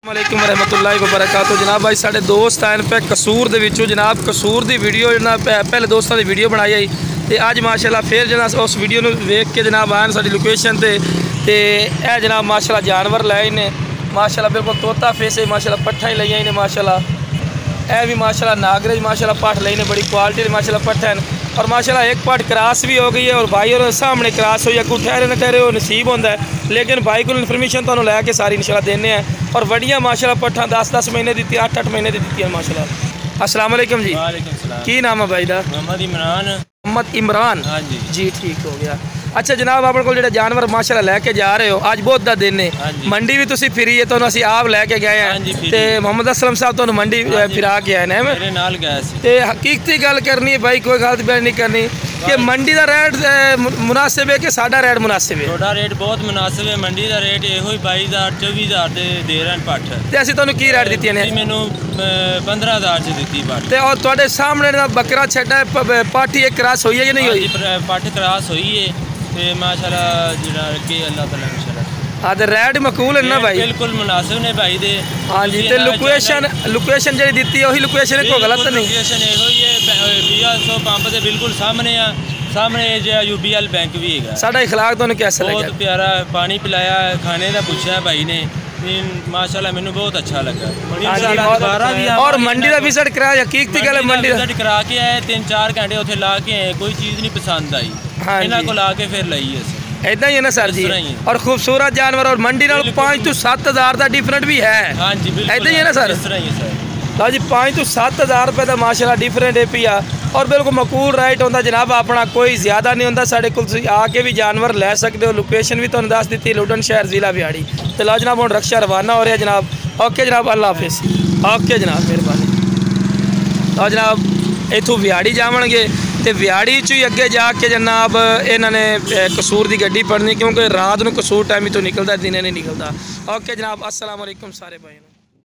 वालेकुम रहमतुल्लाहि व बरकातहू। जनाब भाई साढ़े दोस्त आए पे कसूर दे विचों जनाब कसूर की वीडियो जनाब पहले दोस्तों की वीडियो बनाई आई तो अज माशाल्लाह फिर जनाब उस वीडियो में वेख के जनाब आए साडी लोकेशन ते ए जनाब माशाल्लाह जानवर लाए ने माशाल्लाह बिल्कुल तोता फेस है माशाल्लाह पट्ठा ही लई ने माशाल्लाह ए भी माशाल्लाह नागरेज माशाल्लाह पट्ठ लई ने बड़ी क्वालिटी माशाल्लाह पट्ठ है और माशाल्लाह एक पट्ठ क्रॉस भी हो गई है और भाई और सामने क्रॉस हो या कोई ठहरे न ठहरे वो नसीब होता है लेकिन भाई को इन्फॉर्मेशन तुहानू लैके सारी इंशाल्लाह देने हैं और वड़िया माशाल्लाह पट्ठा 10-10 महीने दी 8-8 महीने दी दी माशाल्लाह। अस्सलाम वालेकुम जी। वालेकुम सलाम। की नाम है भाई दा? मोहम्मद इमरान। हाँ जी जी ठीक हो गया। अच्छा जनाब अपने को जानवर माशाल्लाह लैके जा रहे हो अज बहुत दा दिन है मंडी भी तुसी फिरी है तो असी आप लैके गए हैं ते मोहम्मद असलम साहब तो मंडी फिरा के आए हैं मेरे नाल गए सी ते हकीकती गल करनी है भाई कोई गलत बयान नहीं करनी कि मंडी का रेट मुनासिब है कि साडा रेट मुनासिब है? थोड़ा रेट बहुत मुनासिब है मंडी का रेट यो 22,000 24,000 दे रहे हैं पट्ठ ते असी तुहानू की रेट दित्ती ने? मैनू 15,000 च दित्ती पट्ठ ते और तुहाडे सामने बकरा छड्डा पाठी एक क्रॉस होई है कि नहीं होई? पट्ठ क्रॉस होई है ते माशाल्लाह जिहड़ा कि अल्लाह ताला इंशाल्लाह हाँ तो रेट मकबूल है ना भाई? बिल्कुल मुनासिब ने भाई दे। हाँ जी तो लोकेशन जी दी है वही लोकेशन है कोई गलत नहीं? लोकेशन यो ही है 200 पंप के बिल्कुल सामने आ सामने जो UBL बैंक भी है। साडा इखलाक तुहानू कैसा लगा? बहुत प्यारा पानी पिलाया खाने का पूछा भाई ने माशाल्लाह मैंने बहुत अच्छा लगा। और मंडी का विजिट कराया हकीकती गल है मंडी विजिट करा के आए 3-4 घंटे उत्थे ला के आए कोई चीज़ नहीं पसंद आई इन्हां को ला के फिर लई असीं इदा ही है ना सर जी और खूबसूरत जानवर और मंडी नाल 5 to 7 हज़ार का डिफरेंट भी है। हाँ जी बिल्कुल इदा ही है ना सर? लो जी 5 to 7 हज़ार रुपये का माशाल्लाह डिफरेंट है पिया और बिल्कुल मकबूल रेट होता जनाब अपना कोई ज़्यादा नहीं होता साढ़े को आके भी जानवर लै सकते हो। लोकेशन भी तुहानू दस दी लुडन शहर जिला बिहाड़ी तो लो जनाब हम रक्षा रवाना हो रहा जनाब। ओके जनाब अल्लाह हाफिज़। ओके जनाब मेहरबानी। लो जनाब इतों बिहाड़ी जावणगे तो बिहाड़ी चो ही अगे जाके जनाब इन्होंने कसूर की गड्डी फड़नी क्योंकि रात को कसूर टाइम तो निकलता दिन नहीं निकलता। ओके जनाब अस्सलाम वालेकुम सारे भाई।